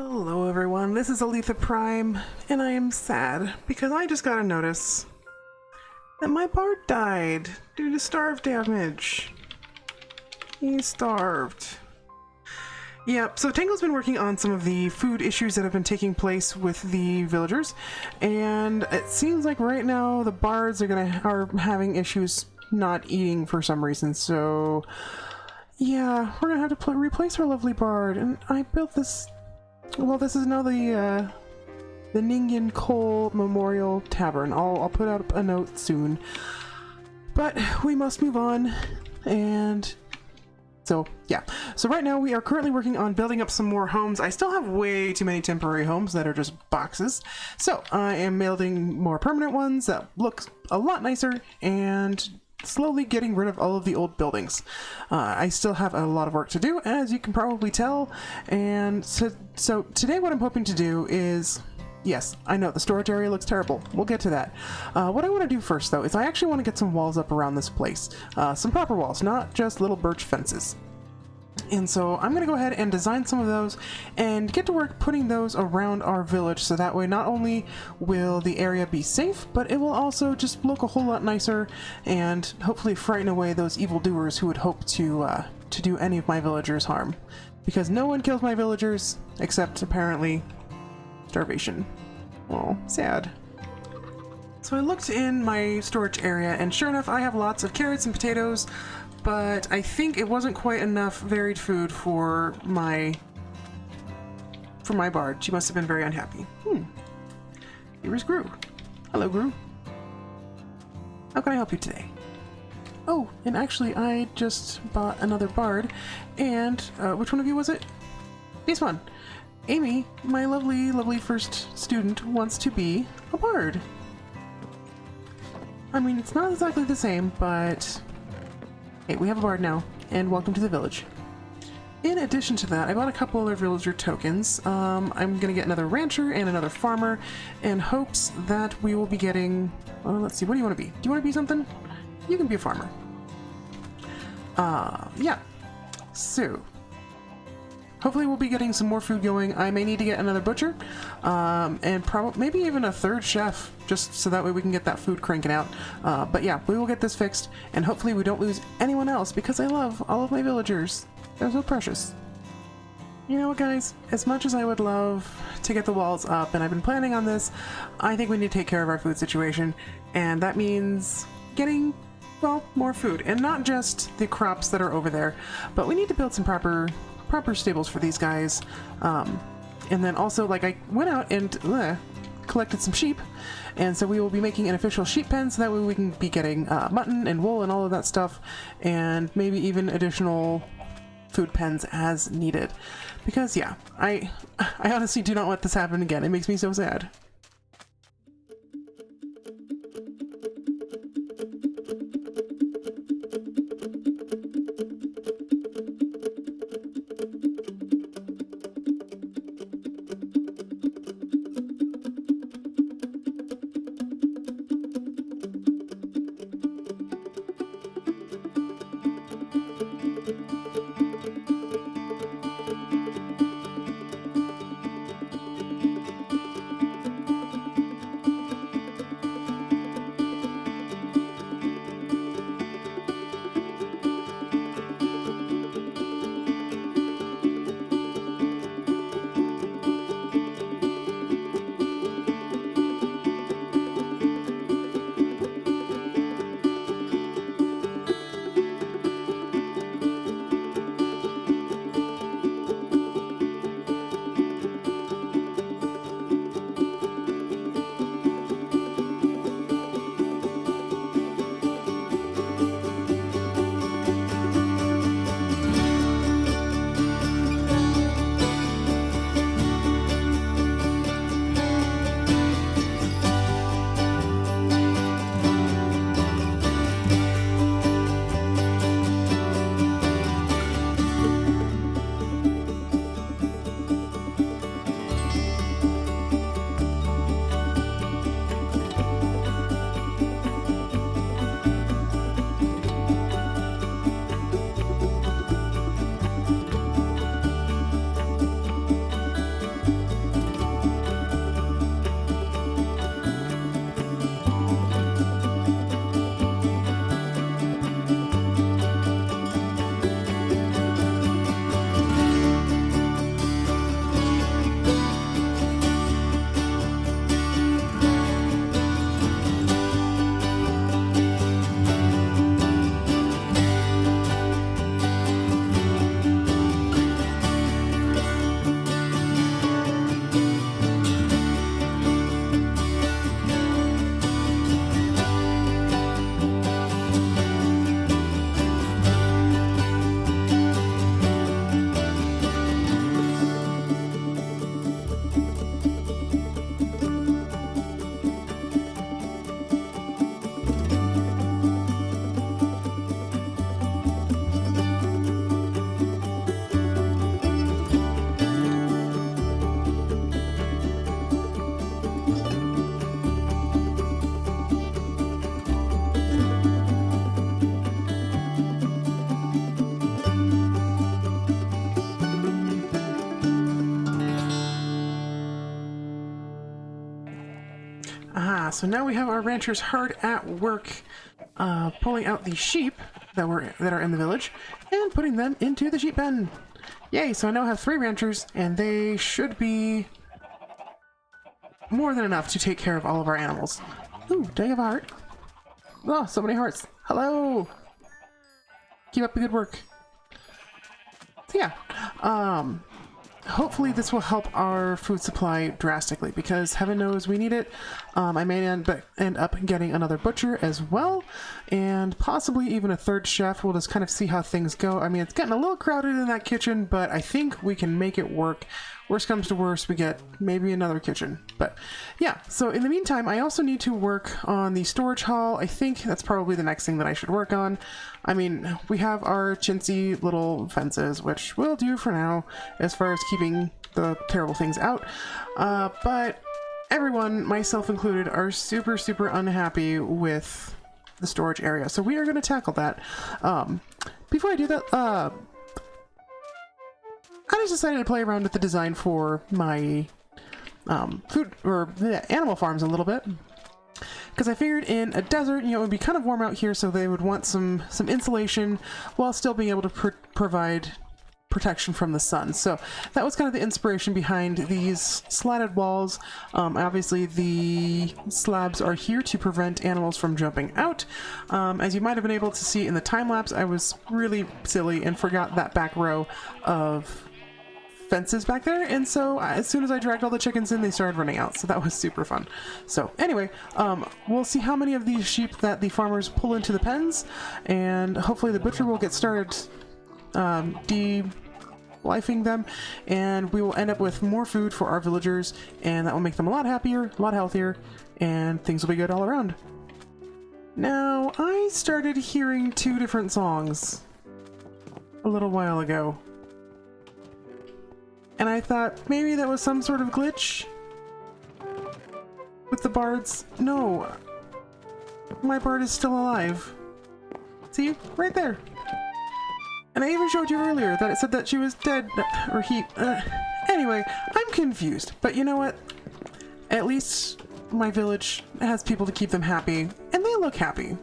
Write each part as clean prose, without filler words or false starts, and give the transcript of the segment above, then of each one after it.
Hello everyone, this is Aletha Prime, and I am sad because I just got a notice that my bard died due to starve damage. He starved. Yep, so Tango's been working on some of the food issues that have been taking place with the villagers, and it seems like right now the bards are having issues not eating for some reason, so yeah, we're gonna have to replace our lovely bard, and I built this. Well, this is now the Ningyan Cole Memorial Tavern. I'll put out a note soon. But we must move on, and so, yeah. So right now we are currently working on building up some more homes. I still have way too many temporary homes that are just boxes. So I am building more permanent ones that look a lot nicer, and slowly getting rid of all of the old buildings. I still have a lot of work to do, as you can probably tell, and so today what I'm hoping to do is, yes, I know the storage area looks terrible. We'll get to that. What I want to do first, though, is I actually want to get some walls up around this place. Some proper walls, not just little birch fences. And so I'm going to go ahead and design some of those and get to work putting those around our village, so that way not only will the area be safe, but it will also just look a whole lot nicer and hopefully frighten away those evildoers who would hope to do any of my villagers harm. Because no one kills my villagers except apparently starvation. Oh, sad. So I looked in my storage area, and sure enough I have lots of carrots and potatoes, but I think it wasn't quite enough varied food for my bard. She must have been very unhappy. Here is Gru. Hello, Gru. How can I help you today? Oh, and actually I just bought another bard, and which one of you was it? This one. Amy, my lovely first student, wants to be a bard. I mean, it's not exactly the same, but hey, we have a bard now, and welcome to the village. In addition to that, I bought a couple other villager tokens. I'm gonna get another rancher and another farmer in hopes that we will be getting, let's see, what do you want to be? Do you want to be something? You can be a farmer. Yeah. So, hopefully we'll be getting some more food going. I may need to get another butcher, and probably maybe even a third chef, just so that way we can get that food cranking out. But yeah, we will get this fixed, and hopefully we don't lose anyone else, because I love all of my villagers. They're so precious. You know what, guys? As much as I would love to get the walls up, and I've been planning on this, I think we need to take care of our food situation, and that means getting, well, more food. And not just the crops that are over there, but we need to build some proper stables for these guys, and then also, like, I went out and collected some sheep, and so we will be making an official sheep pen, so that way we can be getting mutton and wool and all of that stuff, and maybe even additional food pens as needed, because yeah, I honestly do not want this to happen again. It makes me so sad. Yeah, so now we have our ranchers hard at work pulling out the sheep that are in the village and putting them into the sheep pen. Yay, so I now have 3 ranchers, and they should be more than enough to take care of all of our animals. Ooh, do I have a heart? Oh, so many hearts. Hello! Keep up the good work. So yeah, hopefully this will help our food supply drastically, because heaven knows we need it. I may end up getting another butcher as well, and possibly even a 3rd chef. We'll just kind of see how things go. I mean, it's getting a little crowded in that kitchen, but I think we can make it work. Worst comes to worst, we get maybe another kitchen. But yeah, so in the meantime, I also need to work on the storage hall. I think that's probably the next thing that I should work on. I mean, we have our chintzy little fences, which will do for now as far as keeping the terrible things out. But everyone, myself included, are super, super unhappy with the storage area. So we are going to tackle that. Before I do that, I just decided to play around with the design for my food or animal farms a little bit, because I figured in a desert, you know, it would be kind of warm out here, so they would want some insulation while still being able to provide protection from the sun. So that was kind of the inspiration behind these slatted walls. Obviously the slabs are here to prevent animals from jumping out. As you might have been able to see in the time lapse, I was really silly and forgot that back row of fences back there, and so as soon as I dragged all the chickens in, they started running out, so that was super fun. So anyway, we'll see how many of these sheep that the farmers pull into the pens, and hopefully the butcher will get started de-lifing them, and we will end up with more food for our villagers, and that will make them a lot happier, a lot healthier, and things will be good all around. Now, I started hearing 2 different songs a little while ago, and I thought maybe that was some sort of glitch with the bards. No, my bard is still alive. See, right there. And I even showed you earlier that it said that she was dead, or he... Anyway, I'm confused, but you know what? At least my village has people to keep them happy, and they look happy.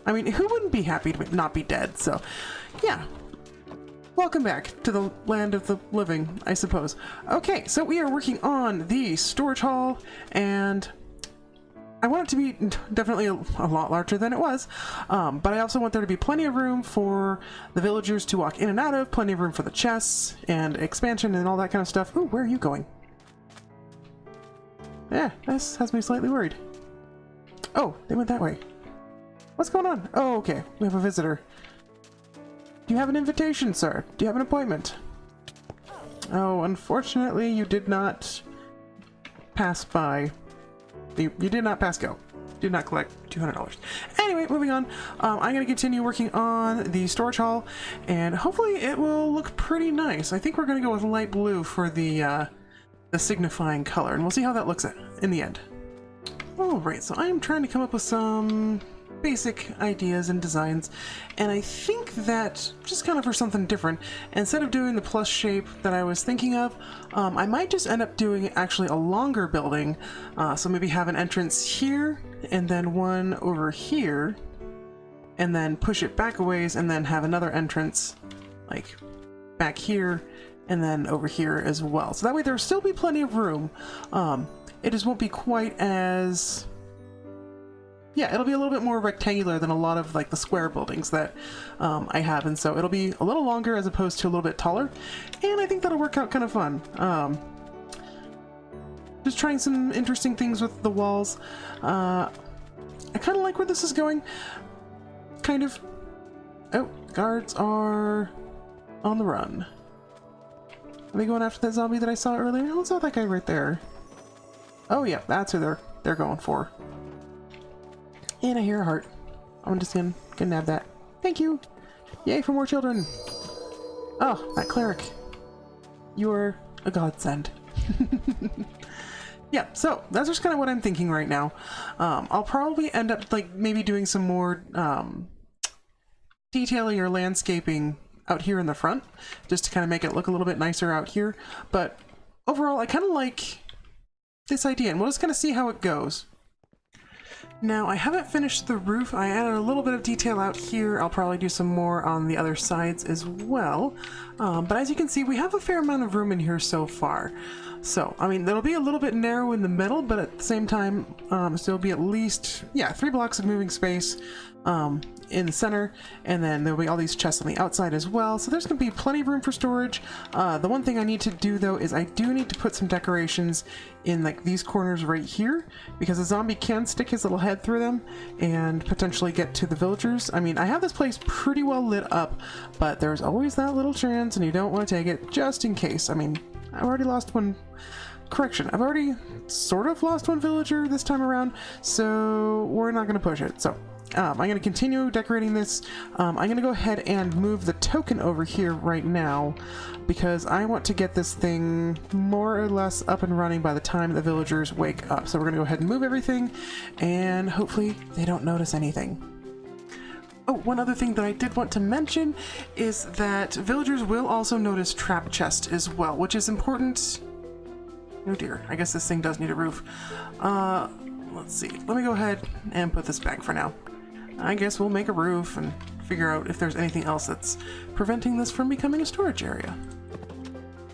I mean, who wouldn't be happy to not be dead? So, yeah. Welcome back to the land of the living, I suppose. Okay, so we are working on the storage hall, and I want it to be definitely a lot larger than it was, but I also want there to be plenty of room for the villagers to walk in and out of, plenty of room for the chests and expansion and all that kind of stuff. Ooh, where are you going? Yeah, this has me slightly worried. Oh, they went that way. What's going on? Oh, okay, we have a visitor. Do you have an invitation, sir? Do you have an appointment? Oh, unfortunately, you did not pass by. You did not pass go. Did not collect $200. Anyway, moving on. I'm going to continue working on the storage hall, and hopefully it will look pretty nice. I think we're going to go with light blue for the signifying color, and we'll see how that looks in the end. Alright, so I am trying to come up with some basic ideas and designs, and I think that just kind of for something different, instead of doing the plus shape that I was thinking of, I might just end up doing actually a longer building, so maybe have an entrance here and then one over here, and then push it back a ways and then have another entrance like back here and then over here as well, so that way there'll still be plenty of room. It just won't be quite as... yeah, it'll be a little bit more rectangular than a lot of like the square buildings that I have, and so it'll be a little longer as opposed to a little bit taller, and I think that'll work out kind of fun. Just trying some interesting things with the walls. I kind of like where this is going. Kind of. Oh, guards are on the run. Are they going after that zombie that I saw earlier? I saw that guy right there. Oh yeah, that's who they're going for. And I hear a heart. I'm just gonna nab that. Thank you! Yay for more children! Oh, that cleric. You're a godsend. Yeah, so that's just kind of what I'm thinking right now. I'll probably end up like maybe doing some more detailing or landscaping out here in the front, just to kind of make it look a little bit nicer out here. But overall, I kind of like this idea, and we'll just kind of see how it goes. Now, I haven't finished the roof. I added a little bit of detail out here. I'll probably do some more on the other sides as well. But as you can see, we have a fair amount of room in here so far. So, I mean, it'll be a little bit narrow in the middle, but at the same time, still be at least, yeah, 3 blocks of moving space in the center, and then there'll be all these chests on the outside as well. So there's going to be plenty of room for storage. The one thing I need to do, though, is I do need to put some decorations in like these corners right here, because a zombie can stick his little head through them and potentially get to the villagers. I mean, I have this place pretty well lit up, but there's always that little chance, and you don't want to take it just in case. I mean, I've already lost one. Correction, I've already sort of lost one villager this time around, so we're not going to push it. So I'm going to continue decorating this. I'm going to go ahead and move the token over here right now, because I want to get this thing more or less up and running by the time the villagers wake up. So we're going to go ahead and move everything, and hopefully they don't notice anything. Oh, one other thing that I did want to mention is that villagers will also notice trap chest as well, which is important. Oh dear, I guess this thing does need a roof. Let's see. Let me go ahead and put this back for now. I guess we'll make a roof and figure out if there's anything else that's preventing this from becoming a storage area.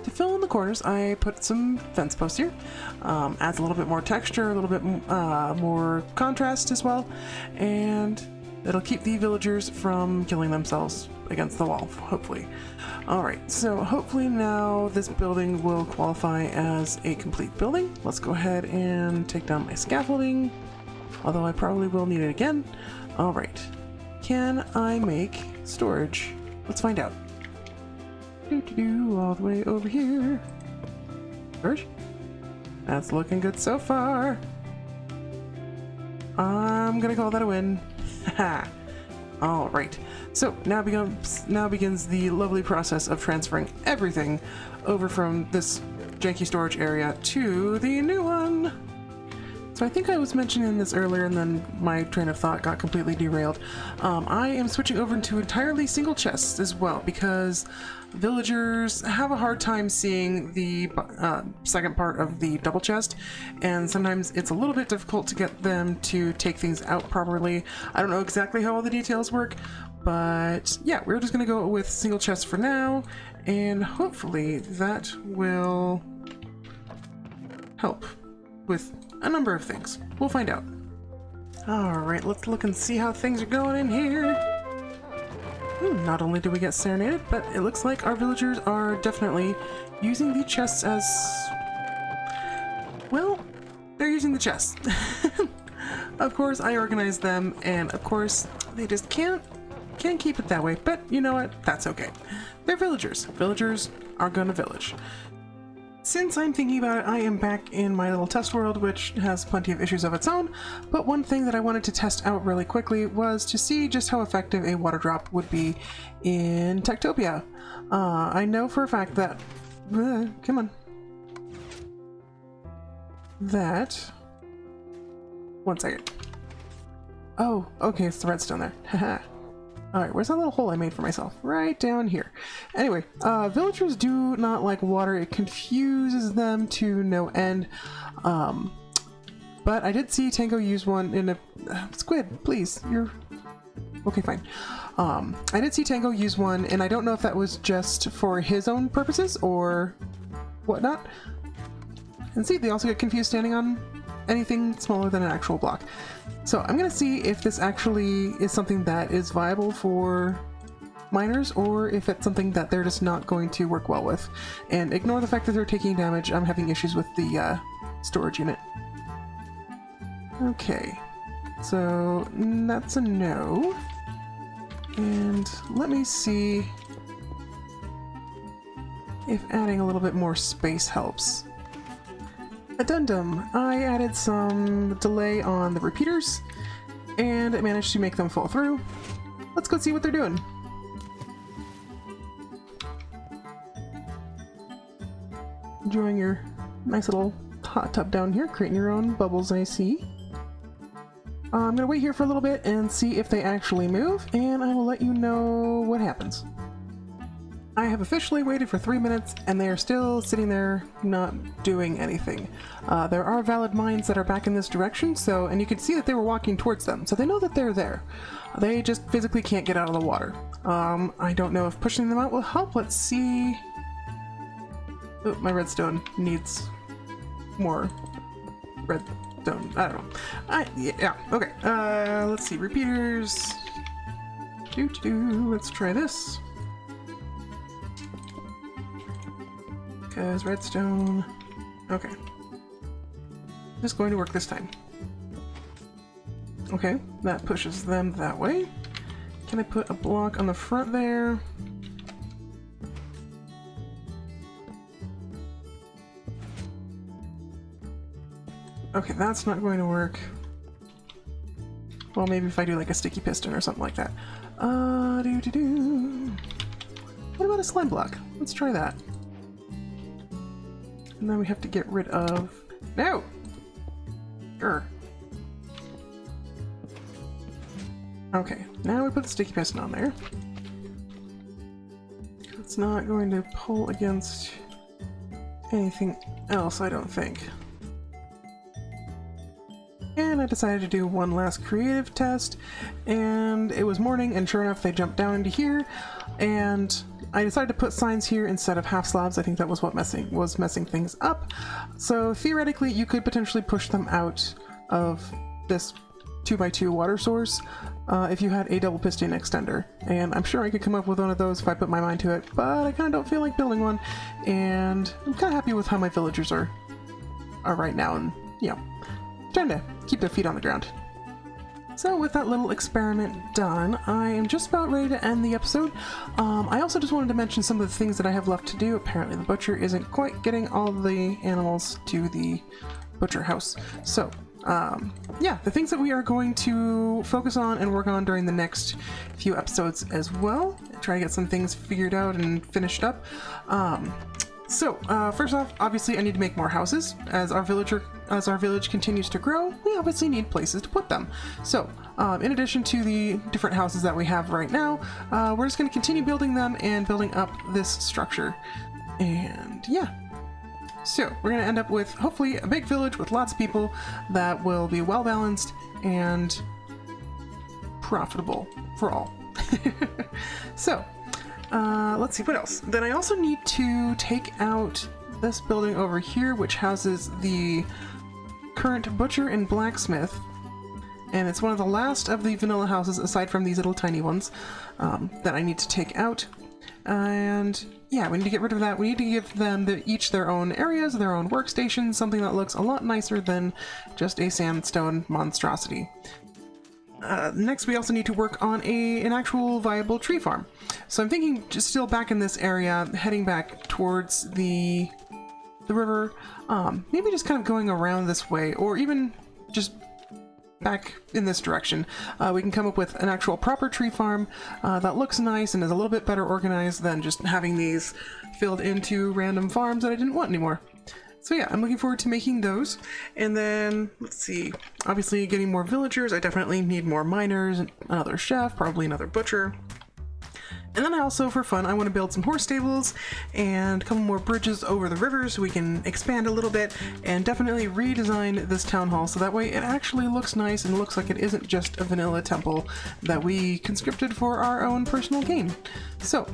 To fill in the corners, I put some fence posts here. Adds a little bit more texture, a little bit more contrast as well, and it'll keep the villagers from killing themselves against the wall, hopefully. Alright, so hopefully now this building will qualify as a complete building. Let's go ahead and take down my scaffolding, although I probably will need it again. Alright, can I make storage? Let's find out. All the way over here. Storage? That's looking good so far. I'm gonna call that a win. Haha. Alright, so now begins the lovely process of transferring everything over from this janky storage area to the new one. So I think I was mentioning this earlier and then my train of thought got completely derailed. I am switching over to entirely single chests as well, because villagers have a hard time seeing the second part of the double chest, and sometimes it's a little bit difficult to get them to take things out properly. I don't know exactly how all the details work, but yeah, we're just gonna go with single chests for now, and hopefully that will help with a number of things. We'll find out. Alright, let's look and see how things are going in here. Not only do we get serenaded, but it looks like our villagers are definitely using the chests as... well, they're using the chests. Of course, I organized them, and of course, they just can't keep it that way, but you know what? That's okay. They're villagers. Villagers are gonna village. Since I'm thinking about it, I am back in my little test world, which has plenty of issues of its own, but one thing that I wanted to test out really quickly was to see just how effective a water drop would be in TekTopia. I know for a fact that... come on. That... one second. Oh, okay, it's the redstone there. Haha. Alright, where's that little hole I made for myself? Right down here. Anyway, villagers do not like water. It confuses them to no end. But I did see Tango use one in a... squid, please, you're... okay, fine. I did see Tango use one, and I don't know if that was just for his own purposes or whatnot. And see, they also get confused standing on anything smaller than an actual block. So I'm gonna see if this actually is something that is viable for miners, or if it's something that they're just not going to work well with. And ignore the fact that they're taking damage. I'm having issues with the storage unit. Okay, so that's a no. And let me see if adding a little bit more space helps. Addendum, I added some delay on the repeaters, and it managed to make them fall through. Let's go see what they're doing. Enjoying your nice little hot tub down here, creating your own bubbles, I see. I'm gonna wait here for a little bit and see if they actually move, and I will let you know what happens. I have officially waited for 3 minutes, and they are still sitting there not doing anything. There are valid mines that are back in this direction, so, and you can see that they were walking towards them, so they know that they're there. They just physically can't get out of the water. I don't know if pushing them out will help. Let's see. Oh, my redstone needs more redstone. I don't know. Yeah, okay. Let's see. Repeaters. Let's try this. Because redstone. Okay. Just going to work this time. Okay, that pushes them that way. Can I put a block on the front there? Okay, that's not going to work. Well, maybe if I do like a sticky piston or something like that. What about a slime block? Let's try that. And then we have to get rid of... No! Grr. Okay, now we put the sticky piston on there. It's not going to pull against anything else, I don't think. And I decided to do one last creative test, and it was morning, and sure enough they jumped down into here, and I decided to put signs here instead of half slabs. I think that was what was messing things up. So theoretically you could potentially push them out of this 2x2 water source if you had a double piston extender, and I'm sure I could come up with one of those if I put my mind to it, but I kind of don't feel like building one, and I'm kind of happy with how my villagers are right now, and you know, trying to keep their feet on the ground. So with that little experiment done, I am just about ready to end the episode. I also just wanted to mention some of the things that I have left to do. Apparently the butcher isn't quite getting all of the animals to the butcher house. So yeah, the things that we are going to focus on and work on during the next few episodes as well. Try to get some things figured out and finished up. First off, obviously I need to make more houses. As our village continues to grow, we obviously need places to put them. So, in addition to the different houses that we have right now, we're just going to continue building them and building up this structure. And yeah. So, we're going to end up with, hopefully, a big village with lots of people that will be well balanced and profitable for all. So, let's see, what else? Then I also need to take out this building over here, which houses the current butcher and blacksmith. And it's one of the last of the vanilla houses, aside from these little tiny ones, that I need to take out. And yeah, we need to get rid of that. We need to give them each their own areas, their own workstations, something that looks a lot nicer than just a sandstone monstrosity. Next, we also need to work on an actual viable tree farm. So I'm thinking just still back in this area, heading back towards the river, maybe just kind of going around this way, or even just back in this direction. We can come up with an actual proper tree farm that looks nice and is a little bit better organized than just having these filled into random farms that I didn't want anymore. So yeah, I'm looking forward to making those. And then, let's see, obviously getting more villagers. I definitely need more miners, another chef, probably another butcher. And then I also, for fun, I want to build some horse stables and a couple more bridges over the river so we can expand a little bit, and definitely redesign this town hall so that way it actually looks nice and looks like it isn't just a vanilla temple that we conscripted for our own personal gain. So,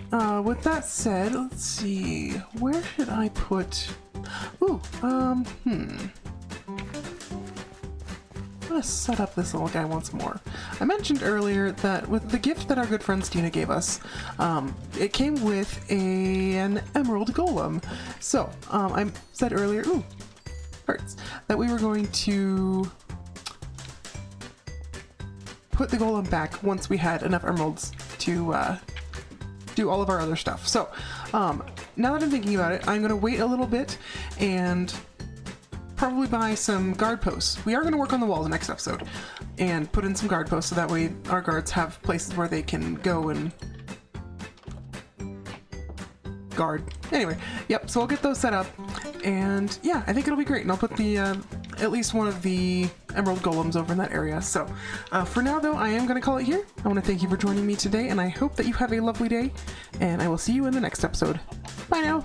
with that said, let's see, where should I put... Ooh, I'm gonna set up this little guy once more. I mentioned earlier that with the gift that our good friend Stina gave us, it came with an emerald golem. So, I said earlier, ooh, hurts, that we were going to put the golem back once we had enough emeralds to do all of our other stuff. So, now that I'm thinking about it, I'm gonna wait a little bit and probably buy some guard posts. We are going to work on the walls next episode and put in some guard posts so that way our guards have places where they can go and guard. Anyway, yep, so I'll get those set up, and yeah, I think it'll be great, and I'll put the at least one of the emerald golems over in that area. So for now though, I am going to call it here. I want to thank you for joining me today, and I hope that you have a lovely day, and I will see you in the next episode. Bye now.